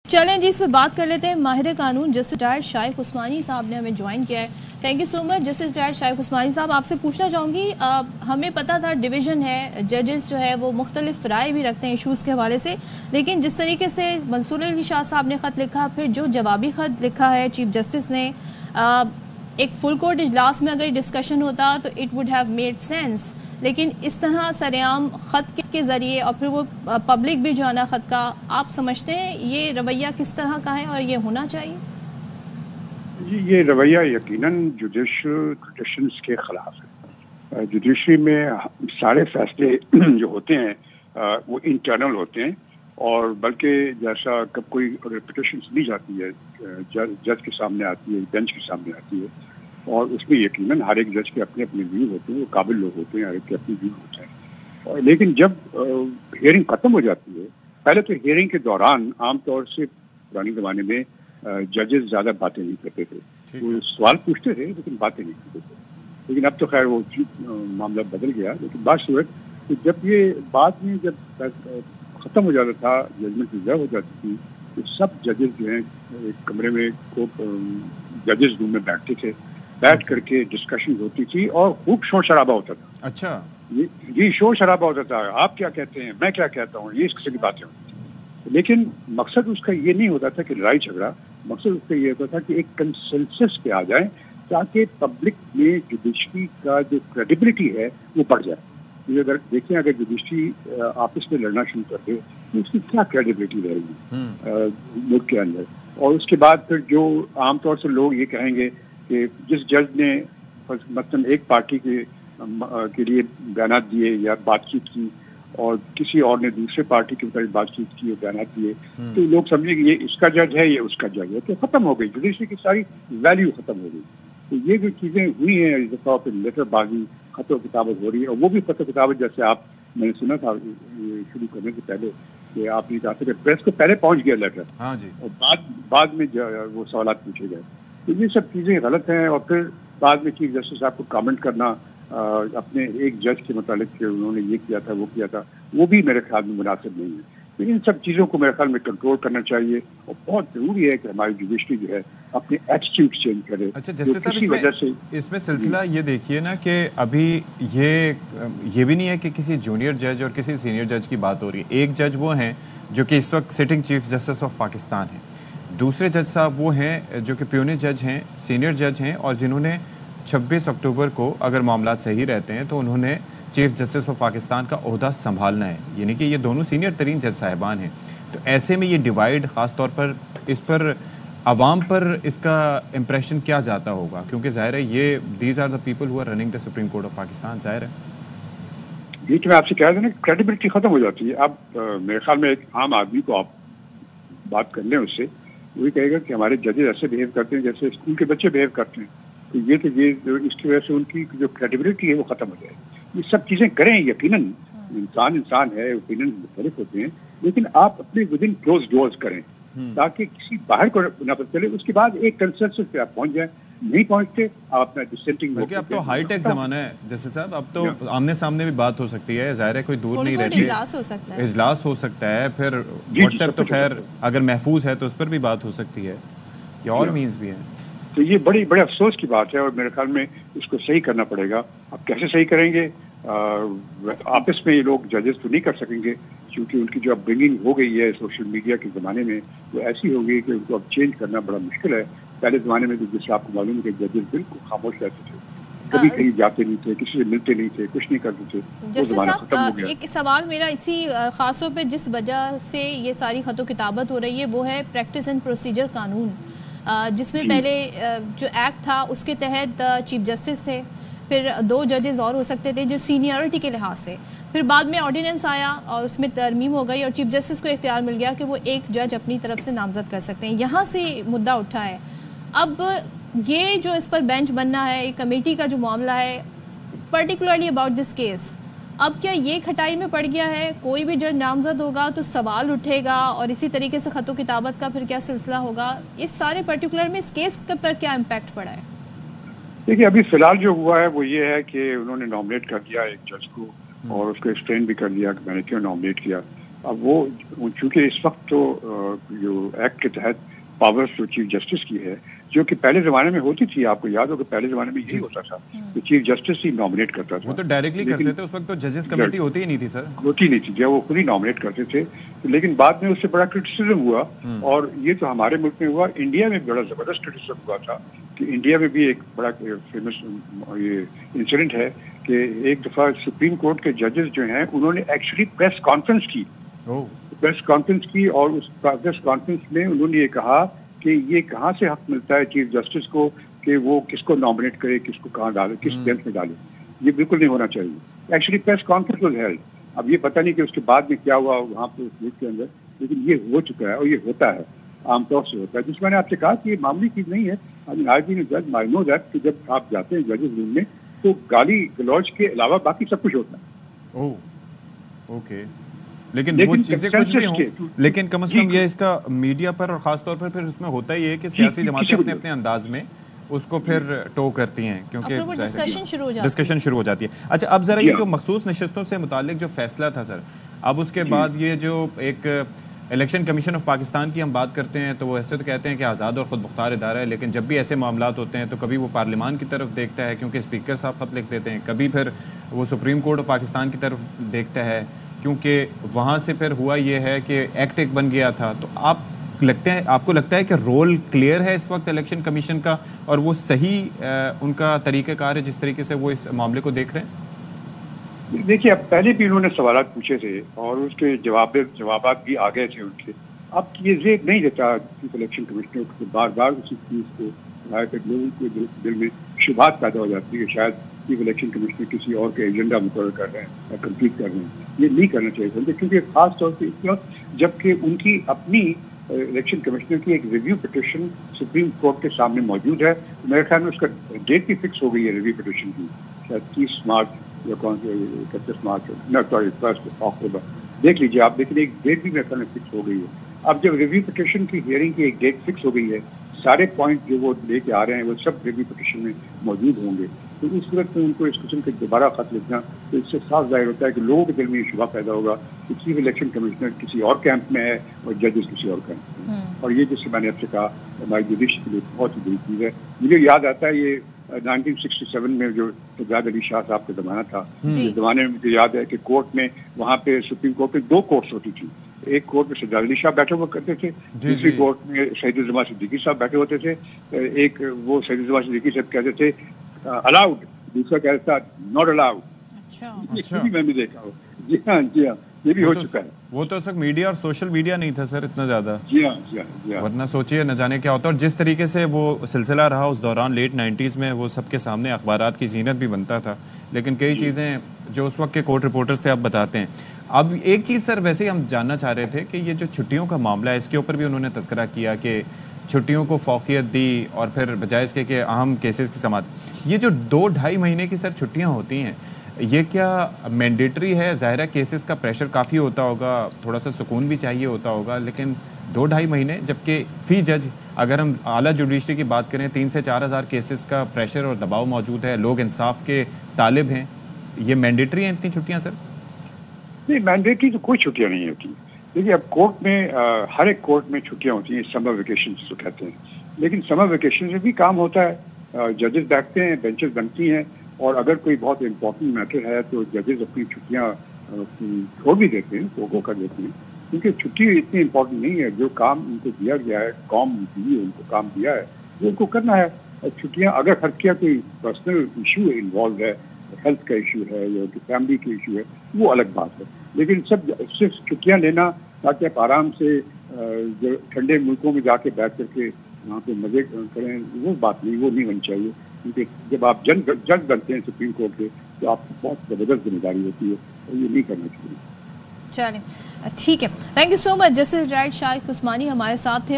چلیں جی اس پہ بات کر لیتے ہیں. ماہر قانون جسٹس ریٹائرڈ شائق عثمانی صاحب نے ہمیں جوائن کیا ہے. Thank you so much justice retired Shaiq Usmani صاحب. آپ سے پوچھنا چاہوں گی, ہمیں پتہ تھا ڈویژن ہے, ججز جو ہے وہ مختلف رائے بھی رکھتے ہیں ایشوز کے حوالے سے, لیکن جس طریقے سے منصور علی شاہ صاحب نے خط لکھا, پھر جو جوابی خط لکھا ہے چیف جسٹس نے, ایک فل کورٹ اجلاس میں اگر ڈسکشن ہوتا تو it would have made sense, لیکن اس طرح سرعام خط کے ذریعے اور پھر وہ پبلک بھی جو ہے نا خط کا, آپ سمجھتے ہیں یہ رویہ کس طرح کا ہے اور یہ ہونا چاہیے؟ جی یہ رویہ یقیناً جوڈیشل ٹریڈیشنز کے خلاف ہے. جوڈیشری میں سارے فیصلے جو ہوتے ہیں وہ انٹرنل ہوتے ہیں, اور بلکہ جیسا کب کوئی ریپوٹیشن لی جاتی ہے جج کے سامنے آتی ہے, بینچ کے سامنے آتی ہے, اور اس میں یقیناً ہر ایک جج کے اپنے اپنے ویو ہوتے ہیں, وہ قابل لوگ ہوتے ہیں, ہر ایک کے اپنے ویو ہوتے ہیں. لیکن جب ہیئرنگ ختم ہو جاتی ہے, پہلے تو ہیئرنگ کے دوران عام طور سے پرانے زمانے میں ججز زیادہ باتیں نہیں کرتے تھے, وہ سوال پوچھتے تھے لیکن باتیں نہیں کرتے تھے. لیکن اب تو خیر وہ معاملہ بدل گیا. لیکن بات صورت کہ جب یہ بعد میں جب ختم ہو جاتا تھا, ججمنٹ ریزرو ہو جاتی تھی, تو سب ججز جو ہیں ایک کمرے میں ججز روم میں بیٹھتے تھے, بیٹھ کر کے ڈسکشن ہوتی تھی اور خوب شور شرابہ ہوتا تھا. اچھا جی شور شرابہ ہوتا تھا, آپ کیا کہتے ہیں, میں کیا کہتا ہوں, یہ اس قسم کی باتیں ہوتی تھی. لیکن مقصد اس کا یہ نہیں ہوتا تھا کہ لڑائی جھگڑا, مقصد اس کا یہ ہوتا تھا کہ ایک کنسنسس پہ آ جائیں تاکہ پبلک میں جوڈیشری کا جو کریڈیبلٹی ہے وہ بڑھ جائے. اگر دیکھیں اگر جوڈیشری آپس میں لڑنا شروع کر دے تو اس کی کیا کریڈیبلٹی رہے گی ملک کے اندر. اور اس کے بعد پھر جو عام طور سے لوگ یہ کہیں گے کہ جس جج نے مثلاً ایک پارٹی کے لیے بیانات دیے یا بات چیت کی اور کسی اور نے دوسرے پارٹی کے مطابق بات چیت کی اور بیانات دیے, تو لوگ سمجھیں گے یہ اس کا جج ہے, یہ اس کا جج ہے, تو ختم ہو گئی جوڈیشری کی ساری ویلیو ختم ہو گئی. تو یہ جو چیزیں ہوئی ہیں اس دفعہ پہ لیٹر بازی, خط و کتابت ہو رہی ہے, اور وہ بھی خط و کتابت جیسے میں نے سنا تھا شروع کرنے سے پہلے کہ آپ یہ چاہتے کہ پریس کو پہلے پہنچ گیا لیٹر, اور بعد میں وہ سوالات پوچھے گئے. تو یہ سب چیزیں غلط ہیں. اور پھر بعد میں چیف جسٹس صاحب کو کامنٹ کرنا اپنے ایک جج کے متعلق کہ انہوں نے یہ کیا تھا وہ کیا تھا, وہ بھی میرے خیال میں مناسب نہیں ہے. تو ان سب چیزوں کو میرے خیال میں کنٹرول کرنا چاہیے, اور بہت ضروری ہے کہ ہماری جوڈیشری جو ہے اپنے ایٹیٹیوڈ چینج کرے. اچھا جسٹس صاحب اس میں سلسلہ یہ دیکھیے نا کہ ابھی یہ بھی نہیں ہے کہ کسی جونیئر جج اور کسی سینئر جج کی بات ہو رہی ہے. ایک جج وہ ہیں جو کہ اس وقت sitting chief justice of Pakistan ہیں, دوسرے جج صاحب وہ ہیں جو کہ پیونی جج ہیں, سینئر جج ہیں, اور جنہوں نے 26 اکتوبر کو اگر معاملات صحیح رہتے ہیں تو انہوں نے چیف جسٹس آف پاکستان کا عہدہ سنبھالنا ہے. یعنی کہ یہ دونوں سینئر ترین جج صاحبان ہیں. تو ایسے میں یہ ڈیوائیڈ خاص طور پر اس پر عوام پر اس کا امپریشن کیا جاتا ہوگا, کیونکہ ظاہر ہے یہ these are the people who are running the Supreme Court of Pakistan. ظاہر ہے بیچ میں آپ سے کہہ دیں نا کریڈیبلٹی ختم ہو جاتی ہے. اب میرے خیال میں ایک عام آدمی کو آپ بات کر لیں اس سے, وہی کہے گا کہ ہمارے ججز ایسے بہیو کرتے ہیں جیسے اسکول کے بچے بہیو کرتے ہیں. تو یہ اس کی وجہ سے ان کی جو کریڈیبلٹی ہے وہ ختم ہو جائے. یہ سب چیزیں کریں, یقیناً انسان ہے, اوپینین مختلف ہوتے ہیں, لیکن آپ اپنے ود ان کلوز ڈورز کریں تاکہ کسی باہر کو نہ پتہ چلے. اس کے بعد ایک کنسنسس پہ آپ پہنچ جائیں. نہیں پہنچتے آپ اپنا ڈسینٹنگ. بلکہ اب تو ہائی ٹیک زمانہ ہے جیسے صاحب, اب تو آمنے سامنے بھی بات ہو سکتی ہے. ظاہر ہے کوئی دور نہیں رہتی, اجلاس ہو سکتا ہے. پھر واٹس ایپ تو خیر اگر محفوظ ہے تو اس پر بھی بات ہو سکتی ہے, یا اور مینز بھی ہیں. تو یہ بڑے افسوس کی بات ہے, اور میرے خیال میں اس کو صحیح کرنا پڑے گا. اب کیسے صحیح کریں گے؟ آپس میں یہ لوگ ججز تو نہیں کر سکیں گے, کیونکہ ان کی جو اب برنگنگ ہو گئی ہے سوشل میڈیا کے زمانے میں, وہ ایسی ہو گئی کہ ان کو اب چینج کرنا بڑا مشکل ہے. پہلے زمانے میں تو جیسے آپ کو معلوم ہے کہ ججز بالکل خاموش رہتے تھے, کبھی کہیں جاتے نہیں تھے, کسی سے ملتے نہیں تھے, کچھ نہیں کرتے تھے. جیسے صاحب ایک سوال میرا اسی خاص طور پہ جس وجہ سے یہ ساری خط و کتابت ہو رہی ہے وہ ہے پریکٹس اینڈ پروسیجر قانون, جس میں پہلے جو ایکٹ تھا اس کے تحت چیف جسٹس تھے, پھر 2 ججز اور ہو سکتے تھے جو سینیورٹی کے لحاظ سے, پھر بعد میں آرڈیننس آیا اور اس میں ترمیم ہو گئی اور چیف جسٹس کو اختیار مل گیا کہ وہ ایک جج اپنی طرف سے نامزد کر سکتے ہیں. یہاں سے مدعا اٹھا ہے. اب یہ جو اس پر بینچ بننا ہے, ایک کمیٹی کا جو معاملہ ہے پرٹیکولرلی اباؤٹ دس کیس, اب کیا یہ کھٹائی میں پڑ گیا ہے؟ کوئی بھی جج نامزد ہوگا تو سوال اٹھے گا, اور اسی طریقے سے خط و کتابت کا پھر کیا سلسلہ ہوگا؟ اس سارے پرٹیکولر میں اس کیس پر کیا امپیکٹ پڑا ہے؟ دیکھیے ابھی فی الحال جو ہوا ہے وہ یہ ہے کہ انہوں نے نامنیٹ کر دیا ایک جج کو, اور اس کو ایکسپلین بھی کر دیا کہ میں نے کیوں نامنیٹ کیا. اب وہ چونکہ اس وقت تو جو ایکٹ کے تحت پاورز جو چیف جسٹس کی ہے، جو کہ پہلے زمانے میں ہوتی تھی، آپ کو یاد ہوگا پہلے زمانے میں یہی ہوتا تھا کہ چیف جسٹس ہی نامنیٹ کرتا تھا. وہ تو ڈائریکٹلی کرتے تھے، اس وقت تو ججز کمیٹی ہوتی ہی نہیں تھی سر. ہوتی نہیں تھی، جب وہ خود ہی نامنیٹ کرتے تھے. لیکن بعد میں اس سے بڑا کرٹیسزم ہوا، اور یہ تو ہمارے ملک میں ہوا، انڈیا میں بڑا زبردست کرٹیسزم ہوا تھا کہ انڈیا میں بھی ایک بڑا فیمس یہ انسیڈنٹ ہے کہ ایک دفعہ سپریم کورٹ کے ججز جو ہیں انہوں نے ایکچولی پریس کانفرنس کی، اور اس پریس کانفرنس میں انہوں نے یہ کہا کہ یہ کہاں سے حق ملتا ہے چیف جسٹس کو کہ وہ کس کو نامنیٹ کرے، کس کو کہاں ڈالے، کس بینچ میں ڈالے. یہ بالکل نہیں ہونا چاہیے. Actually press conference was held. اب یہ پتہ نہیں کہ اس کے بعد میں کیا ہوا وہاں پہ اس ملک کے اندر، لیکن یہ ہو چکا ہے اور یہ ہوتا ہے، عام طور سے ہوتا ہے. جس میں نے آپ سے کہا کہ یہ معمولی چیز نہیں ہے. آئی بین جج، آئی نو دیٹ کہ جب آپ جاتے ہیں ججز روم میں تو گالی گلوچ کے علاوہ باقی سب کچھ ہوتا ہے. اوکے، لیکن وہ چیزیں کچھ بھی ہوں، لیکن کم از کم یہ اس کا میڈیا پر اور خاص طور پر پھر اس میں ہوتا ہی ہے کہ سیاسی جماعتیں اپنے اپنے انداز میں اس کو پھر ٹو کرتی ہیں، کیونکہ ڈسکشن شروع ہو جاتی ہے. اچھا، اب ذرا یہ جو مخصوص نشستوں سے متعلق جو فیصلہ تھا سر، اب اس کے بعد یہ جو ایک الیکشن کمیشن آف پاکستان کی ہم بات کرتے ہیں تو وہ ایسے تو کہتے ہیں کہ آزاد اور خود مختار ادارہ ہے، لیکن جب بھی ایسے معاملات ہوتے ہیں تو کبھی وہ پارلیمان کی طرف دیکھتا ہے کیونکہ اسپیکر صاحب خط لکھ دیتے ہیں، کبھی پھر وہ سپریم کورٹ آف پاکستان کی طرف دیکھتا ہے کیونکہ وہاں سے پھر ہوا یہ ہے کہ ایکٹ ایک بن گیا تھا. تو آپ کو لگتا ہے کہ رول کلیئر ہے اس وقت الیکشن کمیشن کا، اور وہ صحیح ان کا طریقہ کار ہے جس طریقے سے وہ اس معاملے کو دیکھ رہے ہیں؟ دیکھیے، اب پہلے بھی انہوں نے سوالات پوچھے تھے اور اس کے جوابات بھی آ گئے تھے ان کے. اب یہ زیب نہیں دیتا الیکشن کمیشنر کو بار بار اسی چیز کو لوگوں کے دل میں شبہات پیدا ہو جاتی ہے کہ شاید چیف الیکشن کمیشنر کسی اور کے ایجنڈا مقرر کر رہے ہیں یا کمپلیٹ کر رہے ہیں. یہ نہیں کرنا چاہیے، کیونکہ خاص طور پہ اس وقت جبکہ ان کی اپنی الیکشن کمشنر کی ایک ریویو پٹیشن سپریم کورٹ کے سامنے موجود ہے. میرے خیال میں اس کا ڈیٹ بھی فکس ہو گئی ہے ریویو پٹیشن کی، شاید 30 مارچ یا 31 مارچ، سوری 1 اکتوبر. دیکھ لیجیے آپ، دیکھ لیجیے ایک ڈیٹ بھی میرے خیال میں فکس ہو گئی ہے. اب جب ریویو پٹیشن کی ہیئرنگ کی ایک ڈیٹ فکس ہو گئی ہے، سارے پوائنٹ جو وہ لے کے آ رہے ہیں وہ سب ریویو پٹیشن میں موجود ہوں گے. تو اس صورت میں ان کو اس قسم کے دوبارہ خط لکھنا، تو اس سے صاف ظاہر ہوتا ہے کہ لوگوں کے دل میں یہ شبہ پیدا ہوگا کہ چیف الیکشن کمشنر کسی اور کیمپ میں ہے اور ججز کسی اور کیمپ میں. اور یہ جس سے میں نے آپ سے کہا ہماری جوڈیشری کے لیے بہت ہی بڑی چیز ہے. مجھے یاد آتا ہے یہ 1967 میں جو سجاد علی شاہ صاحب کا زمانہ تھا، اس زمانے میں مجھے یاد ہے کہ کورٹ میں وہاں پہ سپریم کورٹ میں 2 کورٹس ہوتی تھی. ایک کورٹ میں سجاد علی شاہ بیٹھے ہوا کرتے تھے، دوسری کورٹ میں سعید الزمان صدیقی صاحب بیٹھے ہوتے تھے. ایک وہ سعید الزمان صدیقی صاحب کہتے تھے الاؤڈ، دوسرا کہتا ناٹ الاؤڈ. یہ بھی میں نے دیکھا ہو. جی ہاں، یہ بھی ہو چکا ہے. وہ تو اس وقت میڈیا اور سوشل میڈیا نہیں تھا سر اتنا زیادہ. جی ہاں. ورنہ سوچیے نہ جانے کیا ہوتا. اور جس طریقے سے وہ سلسلہ رہا اس دوران لیٹ 90s میں، وہ سب کے سامنے اخبارات کی زینت بھی بنتا تھا، لیکن کئی چیزیں جو اس وقت کے کورٹ رپورٹرز تھے آپ بتاتے ہیں. اب ایک چیز سر ویسے ہی ہم جاننا چاہ رہے تھے کہ یہ جو چھٹیوں کا معاملہ ہے اس کے اوپر بھی انہوں نے تذکرہ کیا کہ چھٹیوں کو فوقیت دی اور پھر بجائے اس کے کہ اہم کیسز کی سماعت. یہ جو 2-2.5 مہینے کی سر چھٹیاں ہوتی ہیں، یہ کیا مینڈیٹری ہے؟ ظاہرہ کیسز کا پریشر کافی ہوتا ہوگا، تھوڑا سا سکون بھی چاہیے ہوتا ہوگا، لیکن 2-2.5 مہینے، جبکہ فی جج اگر ہم اعلیٰ جوڈیشری کی بات کریں 3 سے 4 ہزار کیسز کا پریشر اور دباؤ موجود ہے، لوگ انصاف کے طالب ہیں. یہ مینڈیٹری ہیں اتنی چھٹیاں سر؟ نہیں، مینڈیٹری تو کوئی چھٹیاں نہیں ہوتی. دیکھیے اب کورٹ میں ہر ایک کورٹ میں چھٹیاں ہوتی ہیں، سمر ویکیشن جو کہتے ہیں، لیکن سمر ویکیشن سے بھی کام ہوتا ہے. ججز بیٹھتے ہیں، بینچز بنتی ہیں، اور اگر کوئی بہت امپورٹنٹ میٹر ہے تو ججز اپنی چھٹیاں چھوڑ بھی دیتے ہیں، فوگو کر دیتے ہیں، کیونکہ چھٹی اتنی امپورٹنٹ نہیں ہے. جو کام ان کو دیا گیا ہے، قوم دی ان کو کام دیا ہے، وہ ان کو کرنا ہے. چھٹیاں اگر خرچ کیا کوئی پرسنل ایشو انوالو ہے، ہیلتھ کا ایشو ہے یا فیملی کا ایشو ہے، وہ الگ بات ہے. لیکن صرف چھٹیاں لینا تاکہ آپ آرام سے جو ٹھنڈے ملکوں میں جا کے بیٹھ کر کے وہاں پہ مزے کریں، وہ بات نہیں، وہ نہیں ہونی چاہیے. کیونکہ جب آپ جج بنتے ہیں سپریم کورٹ کے تو آپ کو بہت زبردست ذمہ داری ہوتی ہے، اور یہ نہیں کرنا چاہیے. چلیں ٹھیک ہے. Thank you so much. Justice retired Shahid Usmani ہمارے ساتھ تھے.